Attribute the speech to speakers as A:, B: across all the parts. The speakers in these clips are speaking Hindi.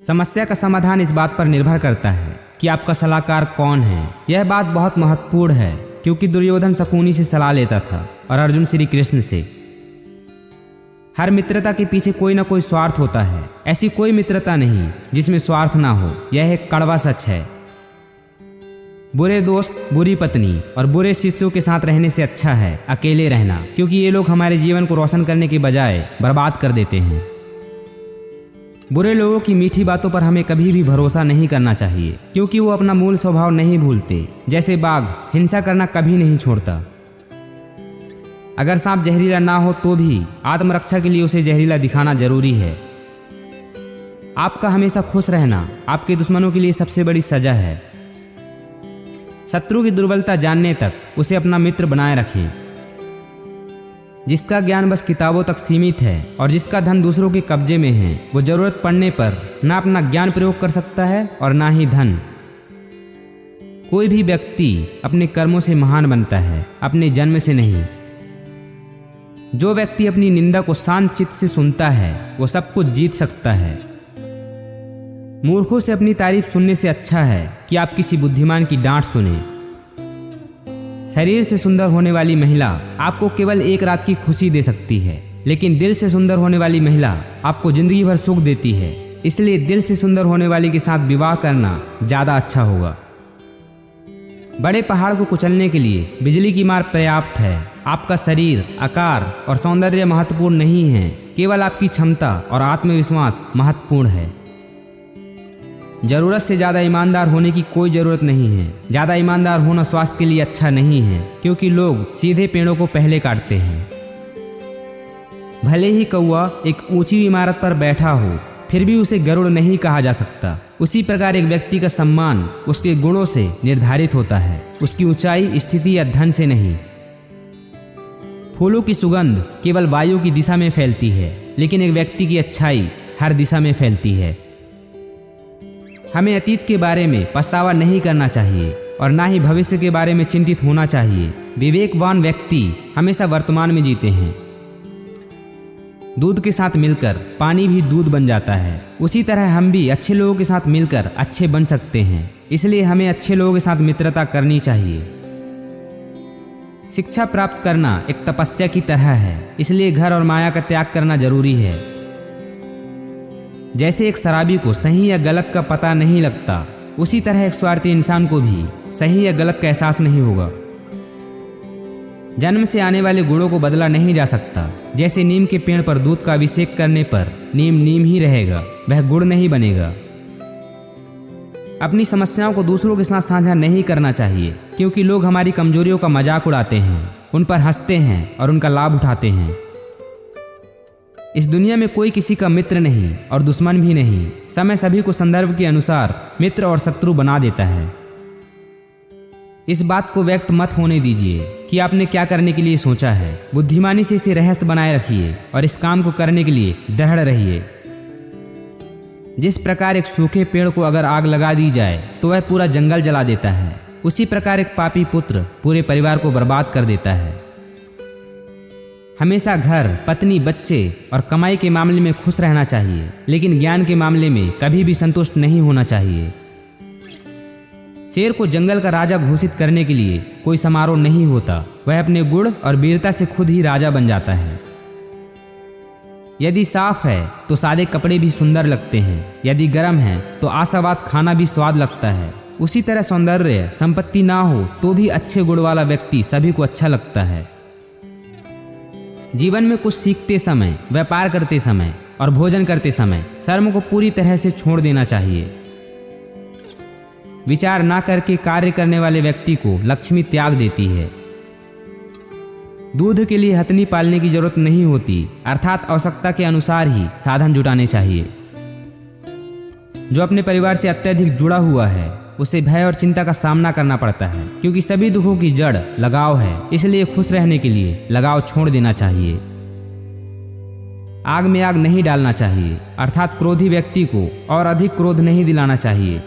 A: समस्या का समाधान इस बात पर निर्भर करता है कि आपका सलाहकार कौन है। यह बात बहुत महत्वपूर्ण है क्योंकि दुर्योधन शकुनी से सलाह लेता था और अर्जुन श्री कृष्ण से। हर मित्रता के पीछे कोई ना कोई स्वार्थ होता है। ऐसी कोई मित्रता नहीं जिसमें स्वार्थ ना हो। यह एक कड़वा सच है। बुरे दोस्त, बुरी पत्नी और बुरे शिष्यों के साथ रहने से अच्छा है अकेले रहना, क्योंकि ये लोग हमारे जीवन को रोशन करने के बजाय बर्बाद कर देते हैं। बुरे लोगों की मीठी बातों पर हमें कभी भी भरोसा नहीं करना चाहिए, क्योंकि वो अपना मूल स्वभाव नहीं भूलते। जैसे बाघ हिंसा करना कभी नहीं छोड़ता। अगर सांप जहरीला ना हो तो भी आत्मरक्षा के लिए उसे जहरीला दिखाना जरूरी है। आपका हमेशा खुश रहना आपके दुश्मनों के लिए सबसे बड़ी सजा है। शत्रु की दुर्बलता जानने तक उसे अपना मित्र बनाए रखें। जिसका ज्ञान बस किताबों तक सीमित है और जिसका धन दूसरों के कब्जे में है, वो जरूरत पड़ने पर ना अपना ज्ञान प्रयोग कर सकता है और ना ही धन। कोई भी व्यक्ति अपने कर्मों से महान बनता है, अपने जन्म से नहीं। जो व्यक्ति अपनी निंदा को शांत चित्त से सुनता है वो सब कुछ जीत सकता है। मूर्खों से अपनी तारीफ सुनने से अच्छा है कि आप किसी बुद्धिमान की डांट सुने। शरीर से सुंदर होने वाली महिला आपको केवल एक रात की खुशी दे सकती है, लेकिन दिल से सुंदर होने वाली महिला आपको जिंदगी भर सुख देती है। इसलिए दिल से सुंदर होने वाली के साथ विवाह करना ज्यादा अच्छा होगा। बड़े पहाड़ को कुचलने के लिए बिजली की मार पर्याप्त है। आपका शरीर, आकार और सौंदर्य महत्वपूर्ण नहीं है, केवल आपकी क्षमता और आत्मविश्वास महत्वपूर्ण है। जरूरत से ज़्यादा ईमानदार होने की कोई ज़रूरत नहीं है। ज़्यादा ईमानदार होना स्वास्थ्य के लिए अच्छा नहीं है, क्योंकि लोग सीधे पेड़ों को पहले काटते हैं। भले ही कौवा एक ऊंची इमारत पर बैठा हो, फिर भी उसे गरुड़ नहीं कहा जा सकता। उसी प्रकार एक व्यक्ति का सम्मान उसके गुणों से निर्धारित होता है, उसकी ऊंचाई, स्थिति या धन से नहीं। फूलों की सुगंध केवल वायु की दिशा में फैलती है, लेकिन एक व्यक्ति की अच्छाई हर दिशा में फैलती है। हमें अतीत के बारे में पछतावा नहीं करना चाहिए और ना ही भविष्य के बारे में चिंतित होना चाहिए। विवेकवान व्यक्ति हमेशा वर्तमान में जीते हैं। दूध के साथ मिलकर पानी भी दूध बन जाता है। उसी तरह हम भी अच्छे लोगों के साथ मिलकर अच्छे बन सकते हैं। इसलिए हमें अच्छे लोगों के साथ मित्रता करनी चाहिए। शिक्षा प्राप्त करना एक तपस्या की तरह है, इसलिए घर और माया का त्याग करना जरूरी है। जैसे एक शराबी को सही या गलत का पता नहीं लगता, उसी तरह एक स्वार्थी इंसान को भी सही या गलत का एहसास नहीं होगा। जन्म से आने वाले गुणों को बदला नहीं जा सकता। जैसे नीम के पेड़ पर दूध का अभिषेक करने पर नीम नीम ही रहेगा, वह गुड़ नहीं बनेगा। अपनी समस्याओं को दूसरों के साथ साझा नहीं करना चाहिए, क्योंकि लोग हमारी कमजोरियों का मजाक उड़ाते हैं, उन पर हंसते हैं और उनका लाभ उठाते हैं। इस दुनिया में कोई किसी का मित्र नहीं और दुश्मन भी नहीं। समय सभी को संदर्भ के अनुसार मित्र और शत्रु बना देता है। इस बात को व्यक्त मत होने दीजिए कि आपने क्या करने के लिए सोचा है। बुद्धिमानी से इसे रहस्य बनाए रखिए और इस काम को करने के लिए दृढ़ रहिए। जिस प्रकार एक सूखे पेड़ को अगर आग लगा दी जाए तो वह पूरा जंगल जला देता है, उसी प्रकार एक पापी पुत्र पूरे परिवार को बर्बाद कर देता है। हमेशा घर, पत्नी, बच्चे और कमाई के मामले में खुश रहना चाहिए, लेकिन ज्ञान के मामले में कभी भी संतुष्ट नहीं होना चाहिए। शेर को जंगल का राजा घोषित करने के लिए कोई समारोह नहीं होता, वह अपने गुण और वीरता से खुद ही राजा बन जाता है। यदि साफ है तो सादे कपड़े भी सुंदर लगते हैं, यदि गर्म है तो आशावाद खाना भी स्वाद लगता है। उसी तरह सौंदर्य संपत्ति ना हो तो भी अच्छे गुण वाला व्यक्ति सभी को अच्छा लगता है। जीवन में कुछ सीखते समय, व्यापार करते समय और भोजन करते समय शर्म को पूरी तरह से छोड़ देना चाहिए। विचार ना करके कार्य करने वाले व्यक्ति को लक्ष्मी त्याग देती है। दूध के लिए हथनी पालने की जरूरत नहीं होती, अर्थात आवश्यकता के अनुसार ही साधन जुटाने चाहिए। जो अपने परिवार से अत्यधिक जुड़ा हुआ है उसे भय और चिंता का सामना करना पड़ता है, क्योंकि सभी दुखों की जड़ लगाव है। इसलिए खुश रहने के लिए लगाव छोड़ देना चाहिए। आग में आग नहीं डालना चाहिए, अर्थात क्रोधी व्यक्ति को और अधिक क्रोध नहीं दिलाना चाहिए।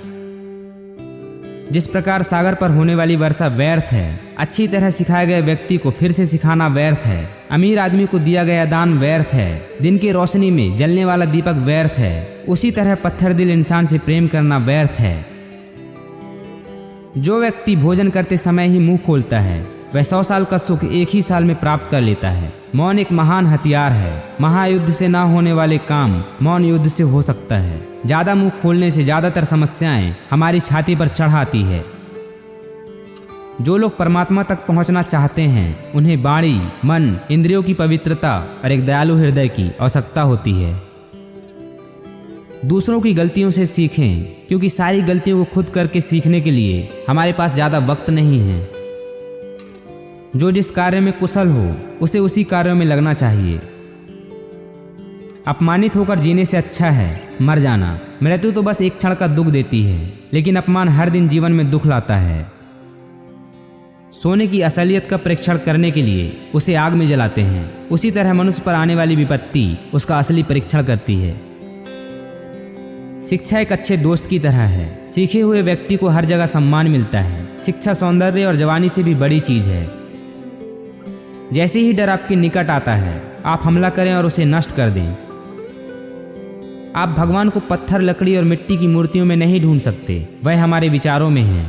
A: जिस प्रकार सागर पर होने वाली वर्षा व्यर्थ है, अच्छी तरह सिखाए गए व्यक्ति को फिर से सिखाना व्यर्थ है। अमीर आदमी को दिया गया दान व्यर्थ है। दिन की रोशनी में जलने वाला दीपक व्यर्थ है। उसी तरह पत्थर दिल इंसान से प्रेम करना व्यर्थ है। जो व्यक्ति भोजन करते समय ही मुंह खोलता है वह 100 साल का सुख एक ही साल में प्राप्त कर लेता है। मौन एक महान हथियार है। महायुद्ध से ना होने वाले काम मौन युद्ध से हो सकता है। ज्यादा मुंह खोलने से ज्यादातर समस्याएं हमारी छाती पर चढ़ आती है। जो लोग परमात्मा तक पहुंचना चाहते हैं उन्हें वाणी, मन, इंद्रियों की पवित्रता और एक दयालु हृदय की आवश्यकता होती है। दूसरों की गलतियों से सीखें, क्योंकि सारी गलतियों को खुद करके सीखने के लिए हमारे पास ज्यादा वक्त नहीं है। जो जिस कार्य में कुशल हो उसे उसी कार्य में लगना चाहिए। अपमानित होकर जीने से अच्छा है मर जाना। मृत्यु तो बस एक क्षण का दुख देती है, लेकिन अपमान हर दिन जीवन में दुख लाता है। सोने की असलियत का परीक्षण करने के लिए उसे आग में जलाते हैं। उसी तरह मनुष्य पर आने वाली विपत्ति उसका असली परीक्षण करती है। शिक्षा एक अच्छे दोस्त की तरह है। सीखे हुए व्यक्ति को हर जगह सम्मान मिलता है। शिक्षा सौंदर्य और जवानी से भी बड़ी चीज है। जैसे ही डर आपके निकट आता है आप हमला करें और उसे नष्ट कर दें। आप भगवान को पत्थर, लकड़ी और मिट्टी की मूर्तियों में नहीं ढूंढ सकते, वह हमारे विचारों में है।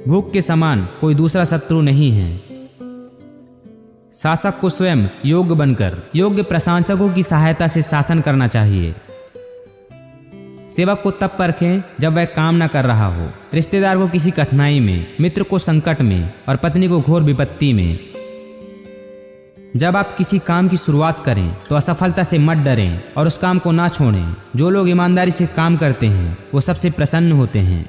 A: भूख के समान कोई दूसरा शत्रु नहीं है। शासक को स्वयं योग्य बनकर योग्य प्रशंसकों की सहायता से शासन करना चाहिए। सेवक को तब परखें जब वह काम न कर रहा हो, रिश्तेदार को किसी कठिनाई में, मित्र को संकट में और पत्नी को घोर विपत्ति में। जब आप किसी काम की शुरुआत करें तो असफलता से मत डरें और उस काम को ना छोड़ें। जो लोग ईमानदारी से काम करते हैं वो सबसे प्रसन्न होते हैं।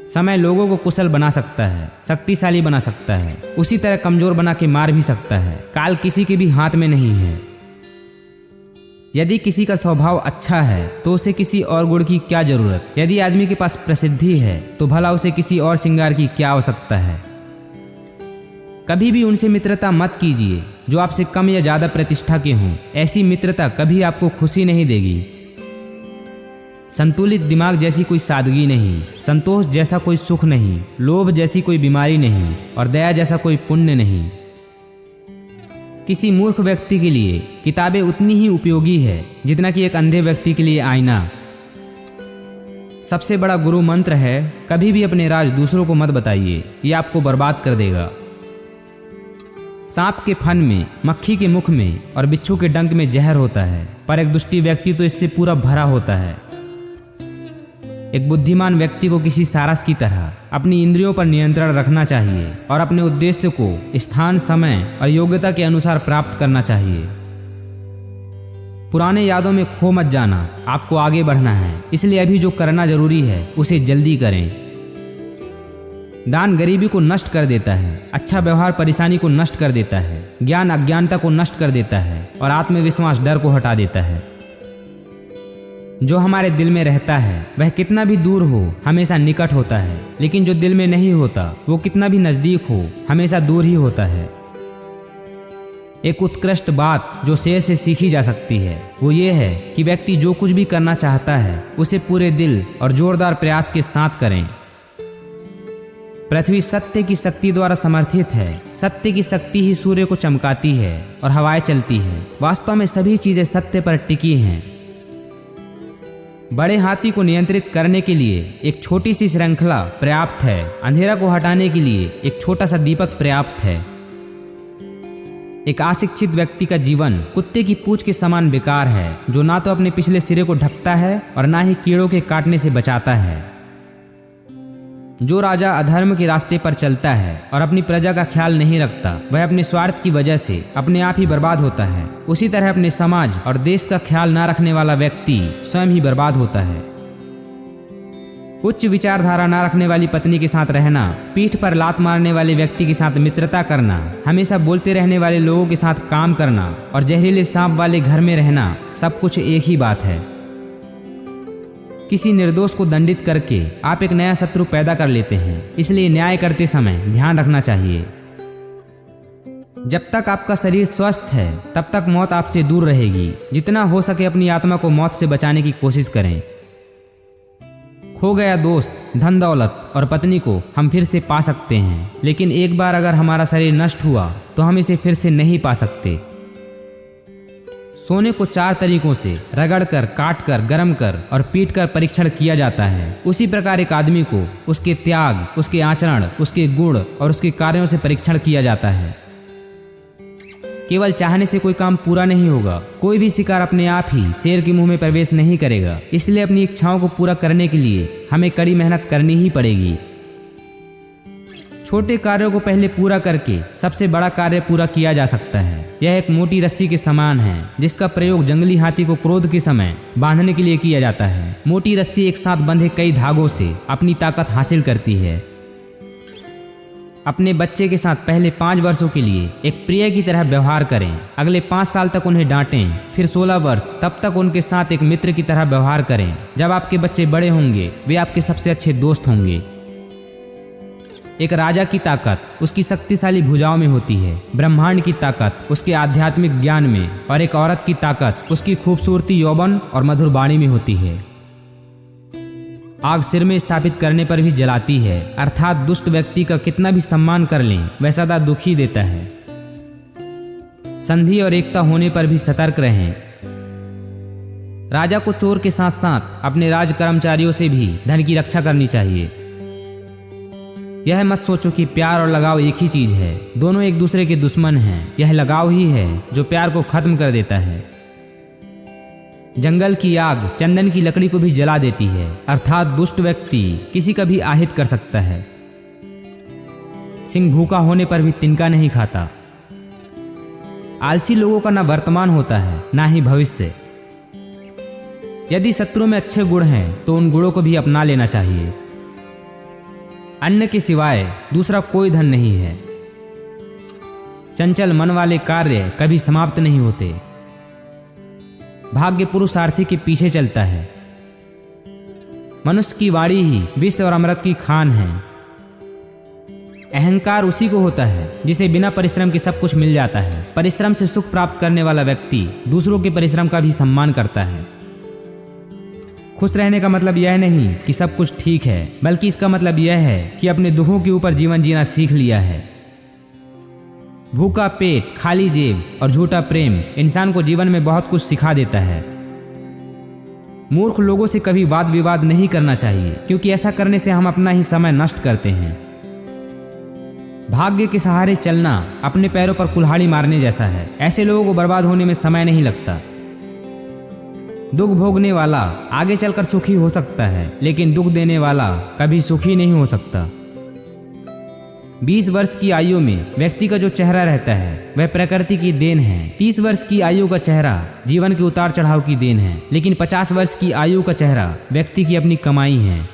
A: समय लोगों को कुशल बना सकता है, शक्तिशाली बना सकता है, उसी तरह कमजोर बना के मार भी सकता है। काल किसी के भी हाथ में नहीं है। यदि किसी का स्वभाव अच्छा है तो उसे किसी और गुण की क्या जरूरत। यदि आदमी के पास प्रसिद्धि है तो भला उसे किसी और श्रृंगार की क्या आवश्यकता है। कभी भी उनसे मित्रता मत कीजिए जो आपसे कम या ज्यादा प्रतिष्ठा के हों। ऐसी मित्रता कभी आपको खुशी नहीं देगी। संतुलित दिमाग जैसी कोई सादगी नहीं, संतोष जैसा कोई सुख नहीं, लोभ जैसी कोई बीमारी नहीं और दया जैसा कोई पुण्य नहीं। किसी मूर्ख व्यक्ति के लिए किताबें उतनी ही उपयोगी है जितना कि एक अंधे व्यक्ति के लिए आईना। सबसे बड़ा गुरु मंत्र है, कभी भी अपने राज दूसरों को मत बताइए, ये आपको बर्बाद कर देगा। सांप के फन में, मक्खी के मुख में और बिच्छू के डंक में जहर होता है, पर एक दुष्टी व्यक्ति तो इससे पूरा भरा होता है। एक बुद्धिमान व्यक्ति को किसी सारस की तरह अपनी इंद्रियों पर नियंत्रण रखना चाहिए और अपने उद्देश्य को स्थान, समय और योग्यता के अनुसार प्राप्त करना चाहिए। पुराने यादों में खो मत जाना, आपको आगे बढ़ना है, इसलिए अभी जो करना जरूरी है उसे जल्दी करें। दान गरीबी को नष्ट कर देता है, अच्छा व्यवहार परेशानी को नष्ट कर देता है, ज्ञान अज्ञानता को नष्ट कर देता है और आत्मविश्वास डर को हटा देता है। जो हमारे दिल में रहता है वह कितना भी दूर हो हमेशा निकट होता है, लेकिन जो दिल में नहीं होता वो कितना भी नजदीक हो हमेशा दूर ही होता है। एक उत्कृष्ट बात जो शेर से सीखी जा सकती है वो ये है कि व्यक्ति जो कुछ भी करना चाहता है उसे पूरे दिल और जोरदार प्रयास के साथ करें। पृथ्वी सत्य की शक्ति द्वारा समर्थित है। सत्य की शक्ति ही सूर्य को चमकाती है और हवाएं चलती हैं। वास्तव में सभी चीजें सत्य पर टिकी हैं। बड़े हाथी को नियंत्रित करने के लिए एक छोटी सी श्रृंखला पर्याप्त है। अंधेरा को हटाने के लिए एक छोटा सा दीपक पर्याप्त है। एक अशिक्षित व्यक्ति का जीवन कुत्ते की पूंछ के समान बेकार है, जो ना तो अपने पिछले सिरे को ढकता है और ना ही कीड़ों के काटने से बचाता है। जो राजा अधर्म के रास्ते पर चलता है और अपनी प्रजा का ख्याल नहीं रखता वह अपने स्वार्थ की वजह से अपने आप ही बर्बाद होता है। उसी तरह अपने समाज और देश का ख्याल न रखने वाला व्यक्ति स्वयं ही बर्बाद होता है। उच्च विचारधारा न रखने वाली पत्नी के साथ रहना, पीठ पर लात मारने वाले व्यक्ति के साथ मित्रता करना, हमेशा बोलते रहने वाले लोगों के साथ काम करना और जहरीले सांप वाले घर में रहना, सब कुछ एक ही बात है। किसी निर्दोष को दंडित करके आप एक नया शत्रु पैदा कर लेते हैं, इसलिए न्याय करते समय ध्यान रखना चाहिए। जब तक आपका शरीर स्वस्थ है तब तक मौत आपसे दूर रहेगी। जितना हो सके अपनी आत्मा को मौत से बचाने की कोशिश करें। खो गया दोस्त, धन दौलत और पत्नी को हम फिर से पा सकते हैं, लेकिन एक बार अगर हमारा शरीर नष्ट हुआ तो हम इसे फिर से नहीं पा सकते। सोने को 4 तरीकों से रगड़ कर, काट कर, गर्म कर और पीट कर परीक्षण किया जाता है। उसी प्रकार एक आदमी को उसके त्याग, उसके आचरण, उसके गुण और उसके कार्यों से परीक्षण किया जाता है। केवल चाहने से कोई काम पूरा नहीं होगा। कोई भी शिकार अपने आप ही शेर के मुंह में प्रवेश नहीं करेगा। इसलिए अपनी इच्छाओं को पूरा करने के लिए हमें कड़ी मेहनत करनी ही पड़ेगी। छोटे कार्यों को पहले पूरा करके सबसे बड़ा कार्य पूरा किया जा सकता है। यह एक मोटी रस्सी के समान है जिसका प्रयोग जंगली हाथी को क्रोध के समय बांधने के लिए किया जाता है। मोटी रस्सी एक साथ बंधे कई धागों से अपनी ताकत हासिल करती है। अपने बच्चे के साथ पहले 5 वर्षों के लिए एक प्रिय की तरह व्यवहार करें। अगले 5 साल तक उन्हें डांटें। फिर 16 वर्ष तब तक उनके साथ एक मित्र की तरह व्यवहार करें। जब आपके बच्चे बड़े होंगे वे आपके सबसे अच्छे दोस्त होंगे। एक राजा की ताकत उसकी शक्तिशाली भुजाओं में होती है। ब्रह्मांड की ताकत उसके आध्यात्मिक ज्ञान में और एक औरत की ताकत उसकी खूबसूरती, यौवन और मधुर वाणी में होती है। आग सिर में स्थापित करने पर भी जलाती है, अर्थात दुष्ट व्यक्ति का कितना भी सम्मान कर लें वह सदा दुखी देता है। संधि और एकता होने पर भी सतर्क रहें। राजा को चोर के साथ साथ अपने राज कर्मचारियों से भी धन की रक्षा करनी चाहिए। यह मत सोचो कि प्यार और लगाव एक ही चीज है। दोनों एक दूसरे के दुश्मन हैं। यह लगाव ही है जो प्यार को खत्म कर देता है। जंगल की आग चंदन की लकड़ी को भी जला देती है, अर्थात दुष्ट व्यक्ति किसी का भी आहित कर सकता है। सिंह भूखा होने पर भी तिनका नहीं खाता। आलसी लोगों का ना वर्तमान होता है ना ही भविष्य। यदि शत्रु में अच्छे गुण हैं तो उन गुणों को भी अपना लेना चाहिए। अन्न के सिवाय दूसरा कोई धन नहीं है। चंचल मन वाले कार्य कभी समाप्त नहीं होते। भाग्य पुरुषार्थी के पीछे चलता है। मनुष्य की वाणी ही विष और अमृत की खान है। अहंकार उसी को होता है जिसे बिना परिश्रम के सब कुछ मिल जाता है। परिश्रम से सुख प्राप्त करने वाला व्यक्ति दूसरों के परिश्रम का भी सम्मान करता है। खुश रहने का मतलब यह नहीं कि सब कुछ ठीक है, बल्कि इसका मतलब यह है कि अपने दुखों के ऊपर जीवन जीना सीख लिया है। भूखा पेट, खाली जेब और झूठा प्रेम इंसान को जीवन में बहुत कुछ सिखा देता है। मूर्ख लोगों से कभी वाद विवाद नहीं करना चाहिए, क्योंकि ऐसा करने से हम अपना ही समय नष्ट करते हैं। भाग्य के सहारे चलना अपने पैरों पर कुल्हाड़ी मारने जैसा है। ऐसे लोगों को बर्बाद होने में समय नहीं लगता। दुख भोगने वाला आगे चलकर सुखी हो सकता है, लेकिन दुख देने वाला कभी सुखी नहीं हो सकता। 20 वर्ष की आयु में व्यक्ति का जो चेहरा रहता है वह प्रकृति की देन है। 30 वर्ष की आयु का चेहरा जीवन के उतार चढ़ाव की देन है, लेकिन 50 वर्ष की आयु का चेहरा व्यक्ति की अपनी कमाई है।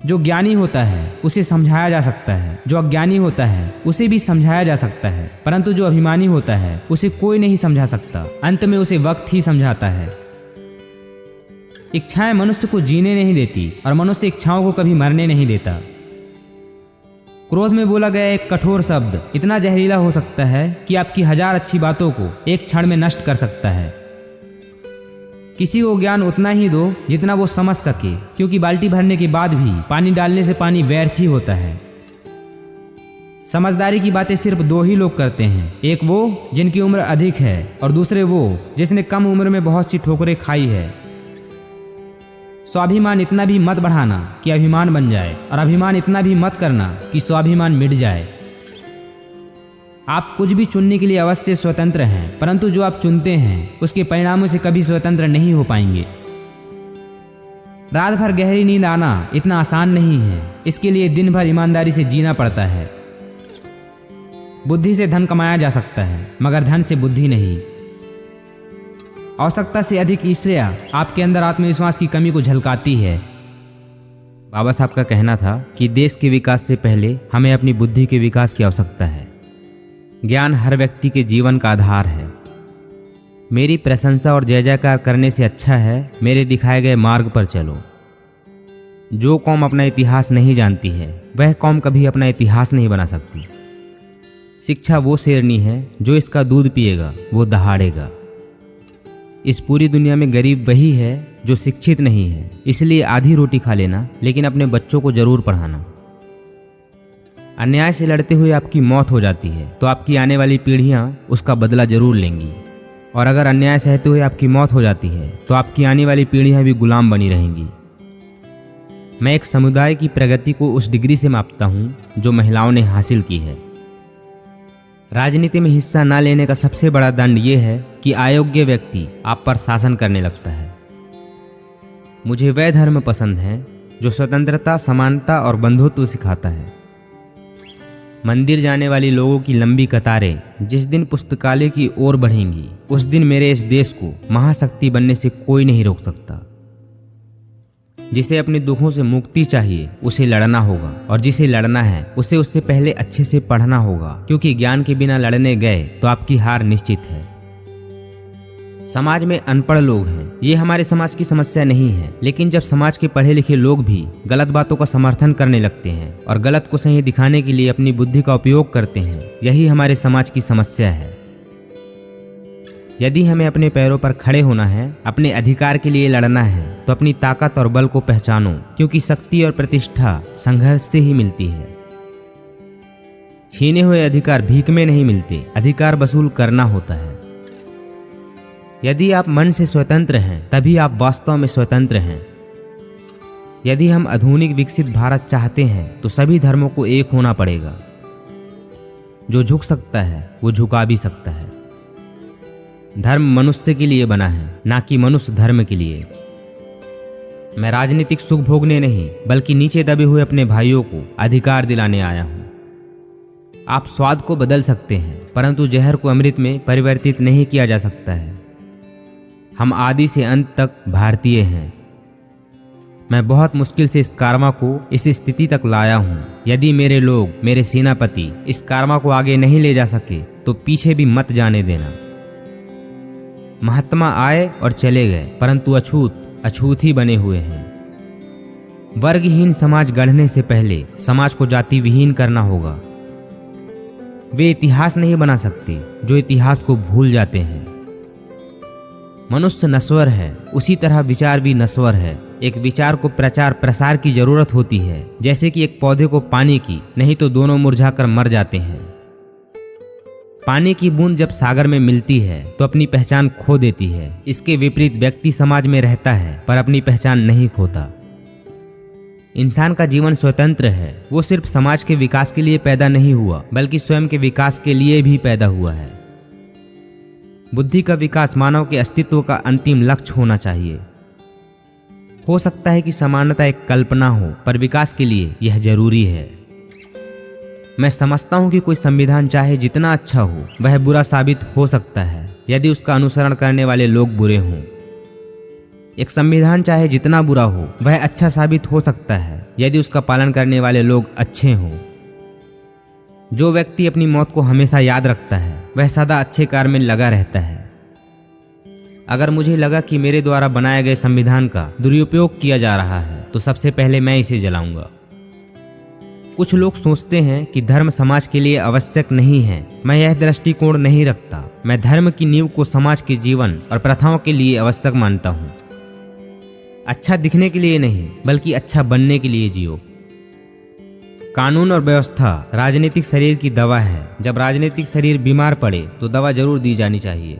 A: जो ज्ञानी होता है उसे समझाया जा सकता है, जो अज्ञानी होता है उसे भी समझाया जा सकता है, परंतु जो अभिमानी होता है उसे कोई नहीं समझा सकता। अंत में उसे वक्त ही समझाता है। इच्छाएं मनुष्य को जीने नहीं देती और मनुष्य इच्छाओं को कभी मरने नहीं देता। क्रोध में बोला गया एक कठोर शब्द इतना जहरीला हो सकता है कि आपकी 1000 अच्छी बातों को एक क्षण में नष्ट कर सकता है। किसी को ज्ञान उतना ही दो जितना वो समझ सके, क्योंकि बाल्टी भरने के बाद भी पानी डालने से पानी व्यर्थ ही होता है। समझदारी की बातें सिर्फ 2 ही लोग करते हैं, एक वो जिनकी उम्र अधिक है और दूसरे वो जिसने कम उम्र में बहुत सी ठोकरें खाई है। स्वाभिमान इतना भी मत बढ़ाना कि अभिमान बन जाए, और अभिमान इतना भी मत करना कि स्वाभिमान मिट जाए। आप कुछ भी चुनने के लिए अवश्य स्वतंत्र हैं, परंतु जो आप चुनते हैं उसके परिणामों से कभी स्वतंत्र नहीं हो पाएंगे। रात भर गहरी नींद आना इतना आसान नहीं है। इसके लिए दिन भर ईमानदारी से जीना पड़ता है। बुद्धि से धन कमाया जा सकता है, मगर धन से बुद्धि नहीं। आवश्यकता से अधिक ईर्ष्या आपके अंदर आत्मविश्वास की कमी को झलकाती है। बाबा साहब का कहना था कि देश के विकास से पहले हमें अपनी बुद्धि के विकास की आवश्यकता है। ज्ञान हर व्यक्ति के जीवन का आधार है। मेरी प्रशंसा और जय जयकार करने से अच्छा है मेरे दिखाए गए मार्ग पर चलो। जो कौम अपना इतिहास नहीं जानती है वह कौम कभी अपना इतिहास नहीं बना सकती। शिक्षा वो शेरनी है जो इसका दूध पिएगा वो दहाड़ेगा। इस पूरी दुनिया में गरीब वही है जो शिक्षित नहीं है। इसलिए आधी रोटी खा लेना, लेकिन अपने बच्चों को जरूर पढ़ाना। अन्याय से लड़ते हुए आपकी मौत हो जाती है तो आपकी आने वाली पीढ़ियां उसका बदला जरूर लेंगी, और अगर अन्याय सहते हुए आपकी मौत हो जाती है तो आपकी आने वाली पीढ़ियां भी गुलाम बनी रहेंगी। मैं एक समुदाय की प्रगति को उस डिग्री से मापता हूं जो महिलाओं ने हासिल की है। राजनीति में हिस्सा न लेने का सबसे बड़ा दंड यह है कि अयोग्य व्यक्ति आप पर शासन करने लगता है। मुझे वह धर्म पसंद है जो स्वतंत्रता, समानता और बंधुत्व सिखाता है। मंदिर जाने वाली लोगों की लंबी कतारें जिस दिन पुस्तकालय की ओर बढ़ेंगी, उस दिन मेरे इस देश को महाशक्ति बनने से कोई नहीं रोक सकता। जिसे अपने दुखों से मुक्ति चाहिए उसे लड़ना होगा, और जिसे लड़ना है उसे उससे पहले अच्छे से पढ़ना होगा, क्योंकि ज्ञान के बिना लड़ने गए तो आपकी हार निश्चित है। समाज में अनपढ़ लोग हैं, ये हमारे समाज की समस्या नहीं है, लेकिन जब समाज के पढ़े लिखे लोग भी गलत बातों का समर्थन करने लगते हैं और गलत को सही दिखाने के लिए अपनी बुद्धि का उपयोग करते हैं, यही हमारे समाज की समस्या है। यदि हमें अपने पैरों पर खड़े होना है, अपने अधिकार के लिए लड़ना है, तो अपनी ताकत और बल को पहचानो, क्योंकि शक्ति और प्रतिष्ठा संघर्ष से ही मिलती है। छीने हुए अधिकार भीख में नहीं मिलते, अधिकार वसूल करना होता है। यदि आप मन से स्वतंत्र हैं, तभी आप वास्तव में स्वतंत्र हैं। यदि हम आधुनिक विकसित भारत चाहते हैं तो सभी धर्मों को एक होना पड़ेगा। जो झुक सकता है वो झुका भी सकता है। धर्म मनुष्य के लिए बना है, ना कि मनुष्य धर्म के लिए। मैं राजनीतिक सुख भोगने नहीं, बल्कि नीचे दबे हुए अपने भाइयों को अधिकार दिलाने आया हूं। आप स्वाद को बदल सकते हैं, परंतु जहर को अमृत में परिवर्तित नहीं किया जा सकता है। हम आदि से अंत तक भारतीय हैं। मैं बहुत मुश्किल से इस कारमा को इस स्थिति तक लाया हूं। यदि मेरे लोग, मेरे सेनापति इस कारमा को आगे नहीं ले जा सके तो पीछे भी मत जाने देना। महात्मा आए और चले गए, परंतु अछूत ही बने हुए हैं। वर्गहीन समाज गढ़ने से पहले समाज को जाति विहीन करना होगा। वे इतिहास नहीं बना सकते जो इतिहास को भूल जाते हैं। मनुष्य नश्वर है, उसी तरह विचार भी नश्वर है। एक विचार को प्रचार प्रसार की जरूरत होती है, जैसे कि एक पौधे को पानी की, नहीं तो दोनों मुरझाकर मर जाते हैं। पानी की बूंद जब सागर में मिलती है तो अपनी पहचान खो देती है। इसके विपरीत व्यक्ति समाज में रहता है पर अपनी पहचान नहीं खोता। इंसान का जीवन स्वतंत्र है। वो सिर्फ समाज के विकास के लिए पैदा नहीं हुआ, बल्कि स्वयं के विकास के लिए भी पैदा हुआ है। बुद्धि का विकास मानव के अस्तित्व का अंतिम लक्ष्य होना चाहिए। हो सकता है कि समानता एक कल्पना हो, पर विकास के लिए यह जरूरी है। मैं समझता हूं कि कोई संविधान चाहे जितना अच्छा हो, वह बुरा साबित हो सकता है यदि उसका अनुसरण करने वाले लोग बुरे हों। एक संविधान चाहे जितना बुरा हो, वह अच्छा साबित हो सकता है यदि उसका पालन करने वाले लोग अच्छे हों। जो व्यक्ति अपनी मौत को हमेशा याद रखता है, वह सदा अच्छे कार्य में लगा रहता है। अगर मुझे लगा कि मेरे द्वारा बनाए गए संविधान का दुरुपयोग किया जा रहा है, तो सबसे पहले मैं इसे जलाऊंगा। कुछ लोग सोचते हैं कि धर्म समाज के लिए आवश्यक नहीं है। मैं यह दृष्टिकोण नहीं रखता। मैं धर्म की नींव को समाज के जीवन और प्रथाओं के लिए आवश्यक मानता हूँ। अच्छा दिखने के लिए नहीं, बल्कि अच्छा बनने के लिए जियो। कानून और व्यवस्था राजनीतिक शरीर की दवा है। जब राजनीतिक शरीर बीमार पड़े तो दवा जरूर दी जानी चाहिए।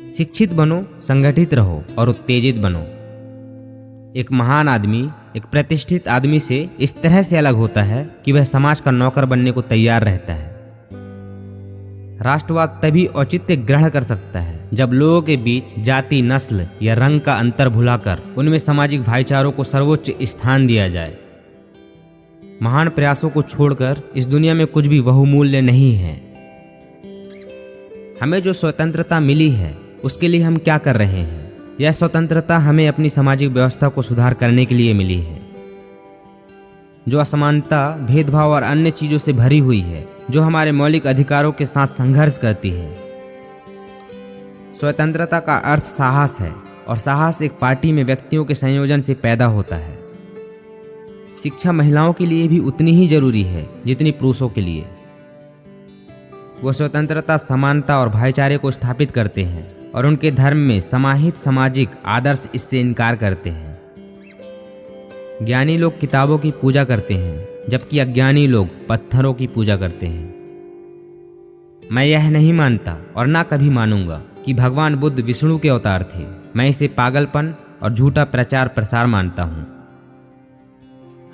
A: शिक्षित बनो, संगठित रहो और उत्तेजित बनो। एक महान आदमी एक प्रतिष्ठित आदमी से इस तरह से अलग होता है कि वह समाज का नौकर बनने को तैयार रहता है। राष्ट्रवाद तभी औचित्य ग्रहण कर सकता है जब लोगों के बीच जाति, नस्ल या रंग का अंतर भुलाकर उनमें सामाजिक भाईचारों को सर्वोच्च स्थान दिया जाए। महान प्रयासों को छोड़कर इस दुनिया में कुछ भी बहुमूल्य नहीं है। हमें जो स्वतंत्रता मिली है उसके लिए हम क्या कर रहे हैं? यह स्वतंत्रता हमें अपनी सामाजिक व्यवस्था को सुधार करने के लिए मिली है, जो असमानता, भेदभाव और अन्य चीजों से भरी हुई है, जो हमारे मौलिक अधिकारों के साथ संघर्ष करती है। स्वतंत्रता का अर्थ साहस है, और साहस एक पार्टी में व्यक्तियों के संयोजन से पैदा होता है। शिक्षा महिलाओं के लिए भी उतनी ही जरूरी है जितनी पुरुषों के लिए। वो स्वतंत्रता, समानता और भाईचारे को स्थापित करते हैं। और उनके धर्म में समाहित सामाजिक आदर्श इससे इनकार करते हैं। ज्ञानी लोग किताबों की पूजा करते हैं, जबकि अज्ञानी लोग पत्थरों की पूजा करते हैं। मैं यह नहीं मानता और ना कभी मानूंगा कि भगवान बुद्ध विष्णु के अवतार थे। मैं इसे पागलपन और झूठा प्रचार प्रसार मानता हूँ।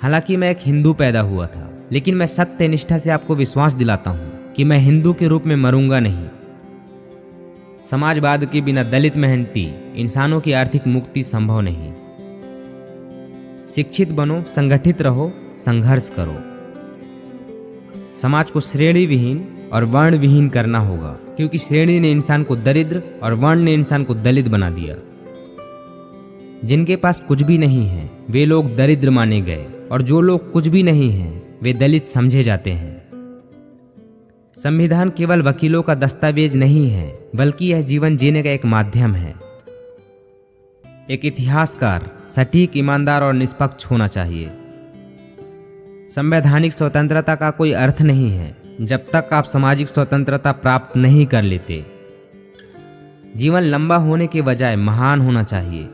A: हालांकि मैं एक हिंदू पैदा हुआ था, लेकिन मैं सत्य निष्ठा से आपको विश्वास दिलाता हूँ कि मैं हिंदू के रूप में मरूंगा नहीं। समाजवाद के बिना दलित मेहनती इंसानों की आर्थिक मुक्ति संभव नहीं। शिक्षित बनो, संगठित रहो, संघर्ष करो। समाज को श्रेणी विहीन और वर्ण विहीन करना होगा, क्योंकि श्रेणी ने इंसान को दरिद्र और वर्ण ने इंसान को दलित बना दिया। जिनके पास कुछ भी नहीं है वे लोग दरिद्र माने गए, और जो लोग कुछ भी नहीं हैं वे दलित समझे जाते हैं। संविधान केवल वकीलों का दस्तावेज नहीं है, बल्कि यह जीवन जीने का एक माध्यम है। एक इतिहासकार सटीक, ईमानदार और निष्पक्ष होना चाहिए। संवैधानिक स्वतंत्रता का कोई अर्थ नहीं है जब तक आप सामाजिक स्वतंत्रता प्राप्त नहीं कर लेते। जीवन लंबा होने के बजाय महान होना चाहिए।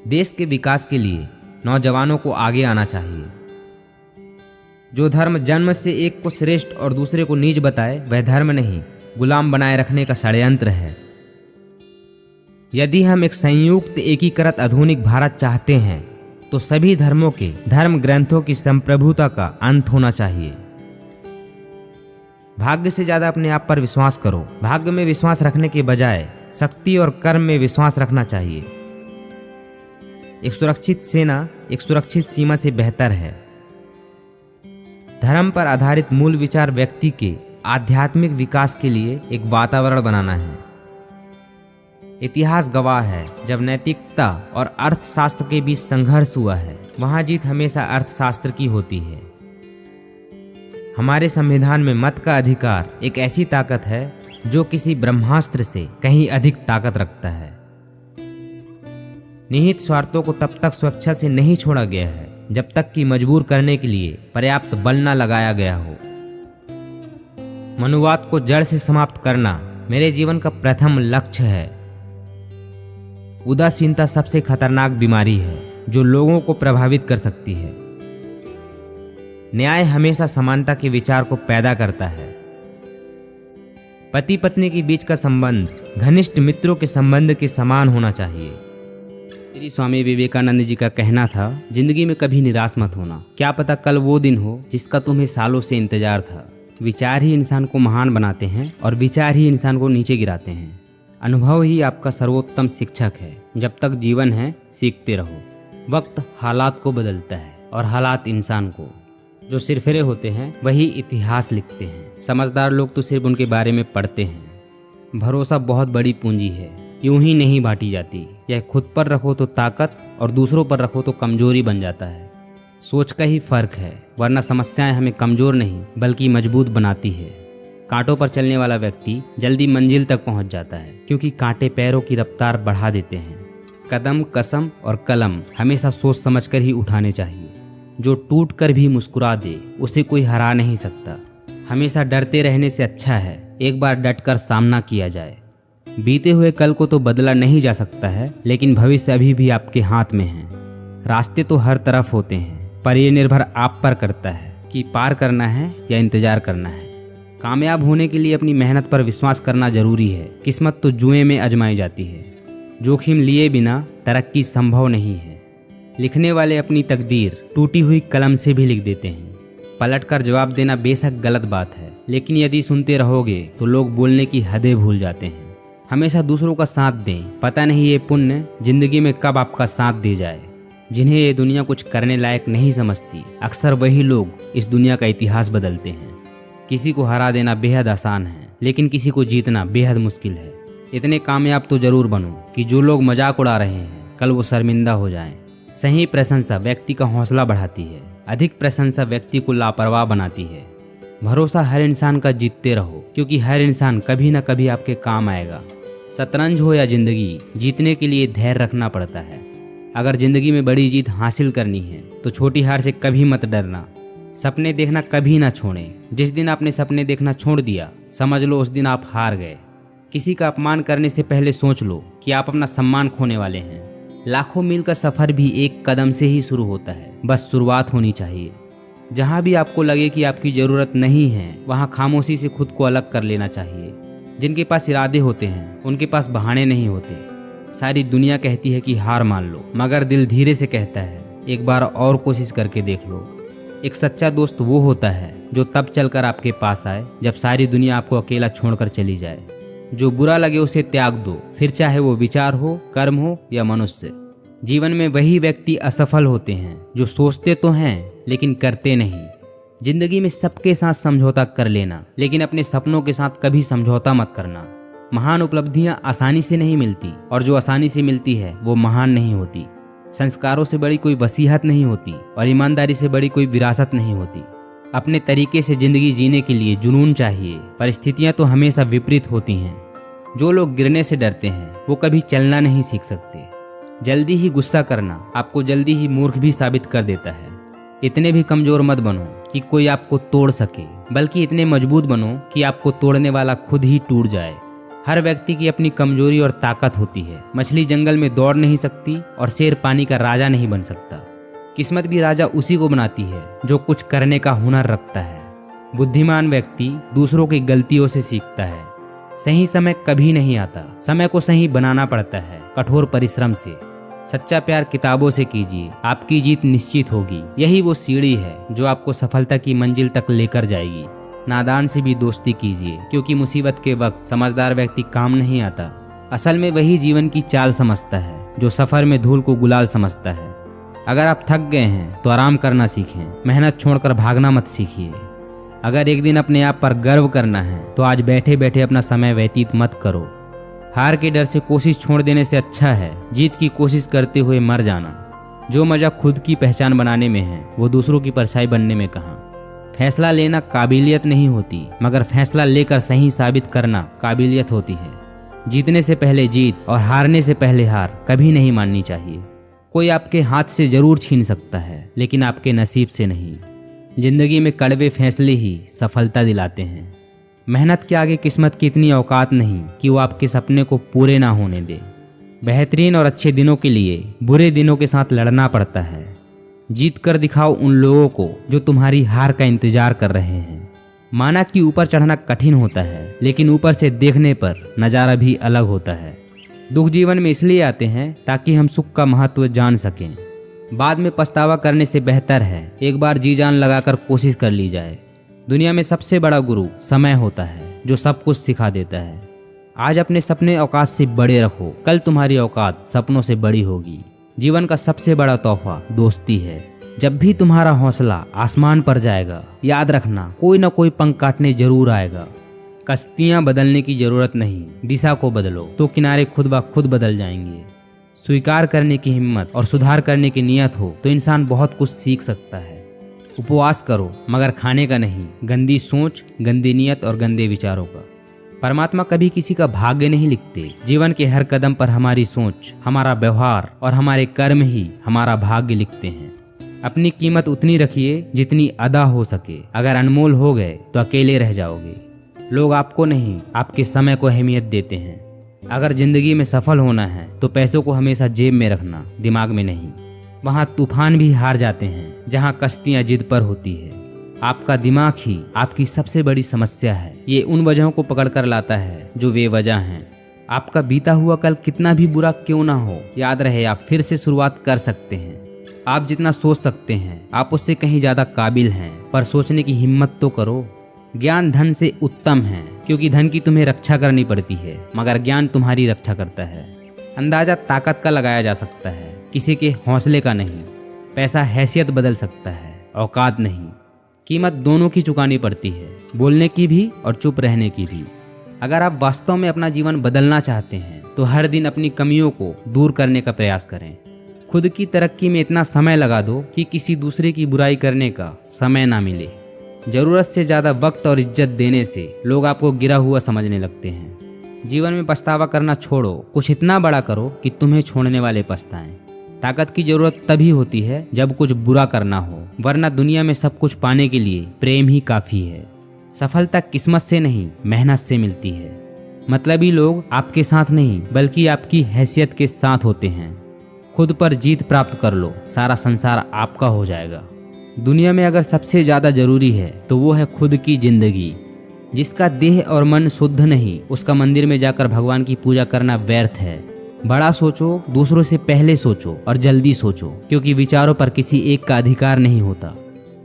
A: देश के विकास के लिए नौजवानों को आगे आना चाहिए। जो धर्म जन्म से एक को श्रेष्ठ और दूसरे को नीच बताए वह धर्म नहीं, गुलाम बनाए रखने का षड्यंत्र है। यदि हम एक संयुक्त एकीकृत आधुनिक भारत चाहते हैं तो सभी धर्मों के धर्म ग्रंथों की संप्रभुता का अंत होना चाहिए। भाग्य से ज्यादा अपने आप पर विश्वास करो। भाग्य में विश्वास रखने के बजाय शक्ति और कर्म में विश्वास रखना चाहिए। एक सुरक्षित सेना एक सुरक्षित सीमा से बेहतर है। धर्म पर आधारित मूल विचार व्यक्ति के आध्यात्मिक विकास के लिए एक वातावरण बनाना है। इतिहास गवाह है, जब नैतिकता और अर्थशास्त्र के बीच संघर्ष हुआ है, वहां जीत हमेशा अर्थशास्त्र की होती है। हमारे संविधान में मत का अधिकार एक ऐसी ताकत है जो किसी ब्रह्मास्त्र से कहीं अधिक ताकत रखता है। निहित स्वार्थों को तब तक स्वेच्छा से नहीं छोड़ा गया है जब तक कि मजबूर करने के लिए पर्याप्त बल न लगाया गया हो। मनुवाद को जड़ से समाप्त करना मेरे जीवन का प्रथम लक्ष्य है। उदासीनता सबसे खतरनाक बीमारी है जो लोगों को प्रभावित कर सकती है। न्याय हमेशा समानता के विचार को पैदा करता है। पति पत्नी के बीच का संबंध घनिष्ठ मित्रों के संबंध के समान होना चाहिए। श्री स्वामी विवेकानंद जी का कहना था, जिंदगी में कभी निराश मत होना। क्या पता कल वो दिन हो जिसका तुम्हें सालों से इंतजार था। विचार ही इंसान को महान बनाते हैं और विचार ही इंसान को नीचे गिराते हैं। अनुभव ही आपका सर्वोत्तम शिक्षक है। जब तक जीवन है सीखते रहो। वक्त हालात को बदलता है और हालात इंसान को। जो सिरफिरे होते हैं वही इतिहास लिखते हैं। समझदार लोग तो सिर्फ उनके बारे में पढ़ते हैं। भरोसा बहुत बड़ी पूंजी है, यूं ही नहीं बांटी जाती। यह खुद पर रखो तो ताकत और दूसरों पर रखो तो कमजोरी बन जाता है। सोच का ही फर्क है, वरना समस्याएं हमें कमजोर नहीं बल्कि मजबूत बनाती है। कांटों पर चलने वाला व्यक्ति जल्दी मंजिल तक पहुंच जाता है, क्योंकि कांटे पैरों की रफ्तार बढ़ा देते हैं। कदम, कसम और कलम हमेशा सोच समझकर ही उठाने चाहिए। जो टूट कर भी मुस्कुरा दे उसे कोई हरा नहीं सकता। हमेशा डरते रहने से अच्छा है एक बार डटकर सामना किया जाए। बीते हुए कल को तो बदला नहीं जा सकता है, लेकिन भविष्य अभी भी आपके हाथ में है। रास्ते तो हर तरफ होते हैं, पर यह निर्भर आप पर करता है कि पार करना है या इंतजार करना है। कामयाब होने के लिए अपनी मेहनत पर विश्वास करना जरूरी है। किस्मत तो जुए में आजमाई जाती है। जोखिम लिए बिना तरक्की संभव नहीं है। लिखने वाले अपनी तकदीर टूटी हुई कलम से भी लिख देते हैं। पलटकर जवाब देना बेशक गलत बात है, लेकिन यदि सुनते रहोगे तो लोग बोलने की हदें भूल जाते हैं। हमेशा दूसरों का साथ दें। पता नहीं ये पुण्य जिंदगी में कब आपका साथ दे जाए। जिन्हें ये दुनिया कुछ करने लायक नहीं समझती, अक्सर वही लोग इस दुनिया का इतिहास बदलते हैं। किसी को हरा देना बेहद आसान है, लेकिन किसी को जीतना बेहद मुश्किल है। इतने कामयाब तो जरूर बनो कि जो लोग मजाक उड़ा रहे हैं कल वो शर्मिंदा हो जाएं। सही प्रशंसा व्यक्ति का हौसला बढ़ाती है, अधिक प्रशंसा व्यक्ति को लापरवाह बनाती है। भरोसा हर इंसान का जीतते रहो, क्योंकि हर इंसान कभी न कभी आपके काम आएगा। शतरंज हो या जिंदगी, जीतने के लिए धैर्य रखना पड़ता है। अगर जिंदगी में बड़ी जीत हासिल करनी है तो छोटी हार से कभी मत डरना। सपने देखना कभी ना छोड़ें। जिस दिन आपने सपने देखना छोड़ दिया समझ लो उस दिन आप हार गए। किसी का अपमान करने से पहले सोच लो कि आप अपना सम्मान खोने वाले हैं। लाखों मील का सफर भी एक कदम से ही शुरू होता है, बस शुरुआत होनी चाहिए। जहाँ भी आपको लगे कि आपकी जरूरत नहीं है, वहाँ खामोशी से खुद को अलग कर लेना चाहिए। जिनके पास इरादे होते हैं उनके पास बहाने नहीं होते। सारी दुनिया कहती है कि हार मान लो, मगर दिल धीरे से कहता है एक बार और कोशिश करके देख लो। एक सच्चा दोस्त वो होता है जो तब चलकर आपके पास आए जब सारी दुनिया आपको अकेला छोड़कर चली जाए। जो बुरा लगे उसे त्याग दो, फिर चाहे वो विचार हो, कर्म हो या मनुष्य। जीवन में वही व्यक्ति असफल होते हैं जो सोचते तो हैं लेकिन करते नहीं। जिंदगी में सबके साथ समझौता कर लेना, लेकिन अपने सपनों के साथ कभी समझौता मत करना। महान उपलब्धियां आसानी से नहीं मिलती, और जो आसानी से मिलती है वो महान नहीं होती। संस्कारों से बड़ी कोई वसीयत नहीं होती, और ईमानदारी से बड़ी कोई विरासत नहीं होती। अपने तरीके से जिंदगी जीने के लिए जुनून चाहिए। परिस्थितियां तो हमेशा विपरीत होती हैं। जो लोग गिरने से डरते हैं वो कभी चलना नहीं सीख सकते। जल्दी ही गुस्सा करना आपको जल्दी ही मूर्ख भी साबित कर देता है। इतने भी कमजोर मत बनो कि कोई आपको तोड़ सके, बल्कि इतने मजबूत बनो कि आपको तोड़ने वाला खुद ही टूट जाए। हर व्यक्ति की अपनी कमजोरी और ताकत होती है। मछली जंगल में दौड़ नहीं सकती और शेर पानी का राजा नहीं बन सकता। किस्मत भी राजा उसी को बनाती है जो कुछ करने का हुनर रखता है। बुद्धिमान व्यक्ति दूसरों की गलतियों से सीखता है। सही समय कभी नहीं आता, समय को सही बनाना पड़ता है कठोर परिश्रम से। सच्चा प्यार किताबों से कीजिए, आपकी जीत निश्चित होगी। यही वो सीढ़ी है जो आपको सफलता की मंजिल तक लेकर जाएगी। नादान से भी दोस्ती कीजिए, क्योंकि मुसीबत के वक्त समझदार व्यक्ति काम नहीं आता। असल में वही जीवन की चाल समझता है जो सफर में धूल को गुलाल समझता है। अगर आप थक गए हैं तो आराम करना सीखें, मेहनत छोड़कर भागना मत सीखिए। अगर एक दिन अपने आप पर गर्व करना है तो आज बैठे बैठे अपना समय व्यतीत मत करो। हार के डर से कोशिश छोड़ देने से अच्छा है जीत की कोशिश करते हुए मर जाना। जो मजा खुद की पहचान बनाने में है वो दूसरों की परछाई बनने में कहाँ। फैसला लेना काबिलियत नहीं होती, मगर फैसला लेकर सही साबित करना काबिलियत होती है। जीतने से पहले जीत और हारने से पहले हार कभी नहीं माननी चाहिए। कोई आपके हाथ से जरूर छीन सकता है, लेकिन आपके नसीब से नहीं। जिंदगी में कड़वे फैसले ही सफलता दिलाते हैं। मेहनत के आगे किस्मत की इतनी औकात नहीं कि वो आपके सपने को पूरे ना होने दे। बेहतरीन और अच्छे दिनों के लिए बुरे दिनों के साथ लड़ना पड़ता है। जीत कर दिखाओ उन लोगों को जो तुम्हारी हार का इंतजार कर रहे हैं। माना कि ऊपर चढ़ना कठिन होता है, लेकिन ऊपर से देखने पर नज़ारा भी अलग होता है। दुख जीवन में इसलिए आते हैं ताकि हम सुख का महत्व जान सकें। बाद में पछतावा करने से बेहतर है एक बार जी जान लगाकर कोशिश कर ली जाए। दुनिया में सबसे बड़ा गुरु समय होता है जो सब कुछ सिखा देता है। आज अपने सपने औकात से बड़े रखो, कल तुम्हारी औकात सपनों से बड़ी होगी। जीवन का सबसे बड़ा तोहफा दोस्ती है। जब भी तुम्हारा हौसला आसमान पर जाएगा, याद रखना कोई ना कोई पंख काटने जरूर आएगा। कश्तियां बदलने की जरूरत नहीं, दिशा को बदलो तो किनारे खुद ब खुद बदल जाएंगे। स्वीकार करने की हिम्मत और सुधार करने की नियत हो तो इंसान बहुत कुछ सीख सकता है। उपवास करो मगर खाने का नहीं, गंदी सोच, गंदी नियत और गंदे विचारों का। परमात्मा कभी किसी का भाग्य नहीं लिखते। जीवन के हर कदम पर हमारी सोच, हमारा व्यवहार और हमारे कर्म ही हमारा भाग्य लिखते हैं। अपनी कीमत उतनी रखिए जितनी अदा हो सके। अगर अनमोल हो गए तो अकेले रह जाओगे। लोग आपको नहीं, आपके समय को अहमियत देते हैं। अगर जिंदगी में सफल होना है तो पैसों को हमेशा जेब में रखना, दिमाग में नहीं। वहाँ तूफान भी हार जाते हैं जहाँ कश्तियाँ जिद पर होती है। आपका दिमाग ही आपकी सबसे बड़ी समस्या है। ये उन वजहों को पकड़ कर लाता है जो वे वजह हैं। आपका बीता हुआ कल कितना भी बुरा क्यों ना हो, याद रहे आप फिर से शुरुआत कर सकते हैं। आप जितना सोच सकते हैं आप उससे कहीं ज्यादा काबिल हैं, पर सोचने की हिम्मत तो करो। ज्ञान धन से उत्तम है, क्योंकि धन की तुम्हें रक्षा करनी पड़ती है, मगर ज्ञान तुम्हारी रक्षा करता है। अंदाजा ताकत का लगाया जा सकता है, किसी के हौसले का नहीं। पैसा हैसियत बदल सकता है, औकात नहीं। कीमत दोनों की चुकानी पड़ती है, बोलने की भी और चुप रहने की भी। अगर आप वास्तव में अपना जीवन बदलना चाहते हैं तो हर दिन अपनी कमियों को दूर करने का प्रयास करें। खुद की तरक्की में इतना समय लगा दो कि किसी दूसरे की बुराई करने का समय ना मिले। जरूरत से ज़्यादा वक्त और इज्जत देने से लोग आपको गिरा हुआ समझने लगते हैं। जीवन में पछतावा करना छोड़ो, कुछ इतना बड़ा करो कि तुम्हें छोड़ने वाले पछताएं। ताकत की जरूरत तभी होती है जब कुछ बुरा करना हो, वरना दुनिया में सब कुछ पाने के लिए प्रेम ही काफ़ी है। सफलता किस्मत से नहीं, मेहनत से मिलती है। मतलबी लोग आपके साथ नहीं बल्कि आपकी हैसियत के साथ होते हैं। खुद पर जीत प्राप्त कर लो, सारा संसार आपका हो जाएगा। दुनिया में अगर सबसे ज्यादा जरूरी है तो वो है खुद की जिंदगी। जिसका देह और मन शुद्ध नहीं, उसका मंदिर में जाकर भगवान की पूजा करना व्यर्थ है। बड़ा सोचो, दूसरों से पहले सोचो और जल्दी सोचो, क्योंकि विचारों पर किसी एक का अधिकार नहीं होता।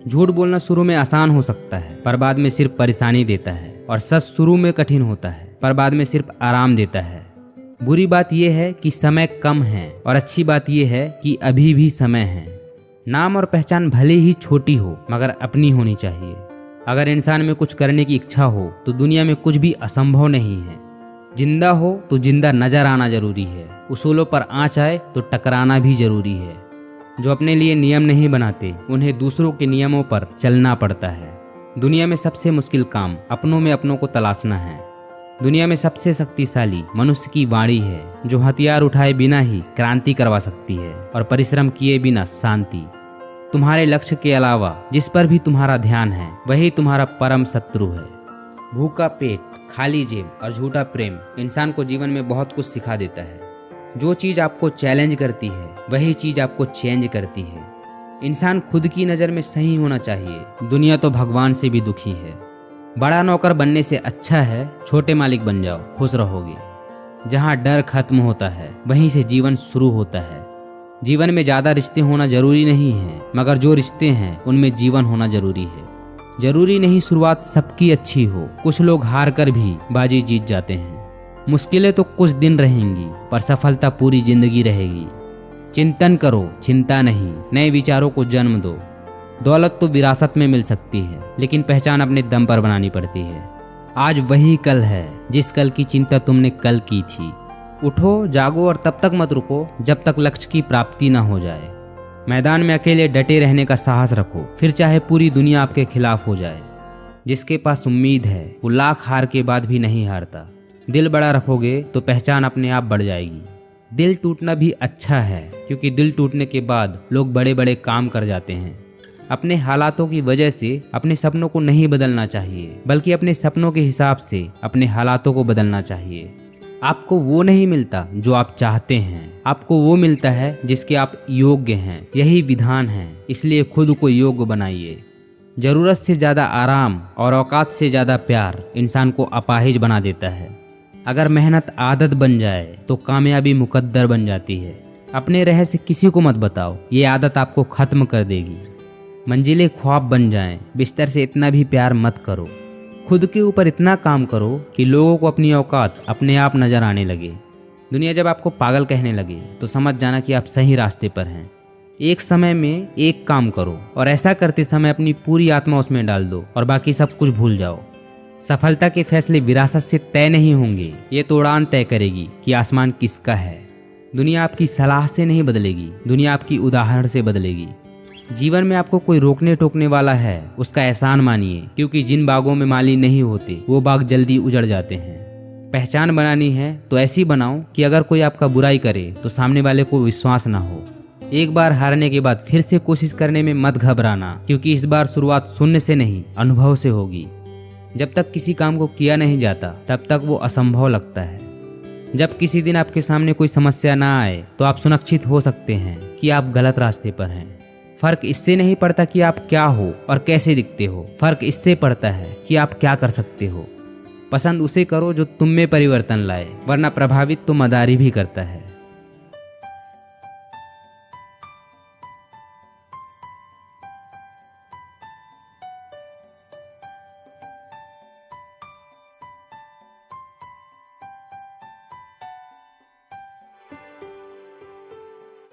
A: झूठ बोलना शुरू में आसान हो सकता है पर बाद में सिर्फ परेशानी देता है, और सच शुरू में कठिन होता है पर बाद में सिर्फ आराम देता है। बुरी बात यह है कि समय कम है और अच्छी बात यह है कि अभी भी समय है। नाम और पहचान भले ही छोटी हो मगर अपनी होनी चाहिए। अगर इंसान में कुछ करने की इच्छा हो तो दुनिया में कुछ भी असंभव नहीं है। जिंदा हो तो जिंदा नजर आना जरूरी है। उसूलों पर आँच आए तो टकराना भी जरूरी है। जो अपने लिए नियम नहीं बनाते उन्हें दूसरों के नियमों पर चलना पड़ता है। दुनिया में सबसे मुश्किल काम अपनों में अपनों को तलाशना है। दुनिया में सबसे शक्तिशाली मनुष्य की वाणी है, जो हथियार उठाए बिना ही क्रांति करवा सकती है और परिश्रम किए बिना शांति। तुम्हारे लक्ष्य के अलावा जिस पर भी तुम्हारा ध्यान है वही तुम्हारा परम शत्रु है। भूखा पेट, खाली जेब और झूठा प्रेम इंसान को जीवन में बहुत कुछ सिखा देता है। जो चीज आपको चैलेंज करती है वही चीज आपको चेंज करती है। इंसान खुद की नज़र में सही होना चाहिए। दुनिया तो भगवान से भी दुखी है। बड़ा नौकर बनने से अच्छा है छोटे मालिक बन जाओ, खुश रहोगे। जहाँ डर खत्म होता है वहीं से जीवन शुरू होता है। जीवन में ज़्यादा रिश्ते होना जरूरी नहीं है, मगर जो रिश्ते हैं उनमें जीवन होना जरूरी है। जरूरी नहीं शुरुआत सबकी अच्छी हो, कुछ लोग हार कर भी बाजी जीत जाते हैं। मुश्किलें तो कुछ दिन रहेंगी पर सफलता पूरी जिंदगी रहेगी। चिंतन करो, चिंता नहीं। नए विचारों को जन्म दो। दौलत तो विरासत में मिल सकती है, लेकिन पहचान अपने दम पर बनानी पड़ती है। आज वही कल है जिस कल की चिंता तुमने कल की थी। उठो, जागो और तब तक मत रुको जब तक लक्ष्य की प्राप्ति ना हो जाए। मैदान में अकेले डटे रहने का साहस रखो, फिर चाहे पूरी दुनिया आपके खिलाफ हो जाए। जिसके पास उम्मीद है वो लाख हार के बाद भी नहीं हारता। दिल बड़ा रखोगे तो पहचान अपने आप बढ़ जाएगी। दिल टूटना भी अच्छा है, क्योंकि दिल टूटने के बाद लोग बड़े बड़े काम कर जाते हैं। अपने हालातों की वजह से अपने सपनों को नहीं बदलना चाहिए, बल्कि अपने सपनों के हिसाब से अपने हालातों को बदलना चाहिए। आपको वो नहीं मिलता जो आप चाहते हैं, आपको वो मिलता है जिसके आप योग्य हैं। यही विधान है, इसलिए खुद को योग्य बनाइए। जरूरत से ज्यादा आराम और औकात से ज्यादा प्यार इंसान को अपाहिज बना देता है। अगर मेहनत आदत बन जाए तो कामयाबी मुकद्दर बन जाती है। अपने रहस्य किसी को मत बताओ, ये आदत आपको खत्म कर देगी। मंजिलें ख्वाब बन जाएं, बिस्तर से इतना भी प्यार मत करो। खुद के ऊपर इतना काम करो कि लोगों को अपनी औकात अपने आप नजर आने लगे। दुनिया जब आपको पागल कहने लगे तो समझ जाना कि आप सही रास्ते पर हैं। एक समय में एक काम करो और ऐसा करते समय अपनी पूरी आत्मा उसमें डाल दो और बाकी सब कुछ भूल जाओ। सफलता के फैसले विरासत से तय नहीं होंगे, ये तो उड़ान तय करेगी कि आसमान किसका है। दुनिया आपकी सलाह से नहीं बदलेगी, दुनिया आपकी उदाहरण से बदलेगी। जीवन में आपको कोई रोकने टोकने वाला है उसका एहसान मानिए, क्योंकि जिन बागों में माली नहीं होते वो बाग जल्दी उजड़ जाते हैं। पहचान बनानी है तो ऐसी बनाओ कि अगर कोई आपका बुराई करे तो सामने वाले को विश्वास ना हो। एक बार हारने के बाद फिर से कोशिश करने में मत घबराना, क्योंकि इस बार शुरुआत शून्य से नहीं अनुभव से होगी। जब तक किसी काम को किया नहीं जाता तब तक वो असंभव लगता है। जब किसी दिन आपके सामने कोई समस्या ना आए तो आप सुनिश्चित हो सकते हैं कि आप गलत रास्ते पर हैं। फर्क इससे नहीं पड़ता कि आप क्या हो और कैसे दिखते हो, फर्क इससे पड़ता है कि आप क्या कर सकते हो। पसंद उसे करो जो तुम में परिवर्तन लाए, वरना प्रभावित तो मदारी भी करता है।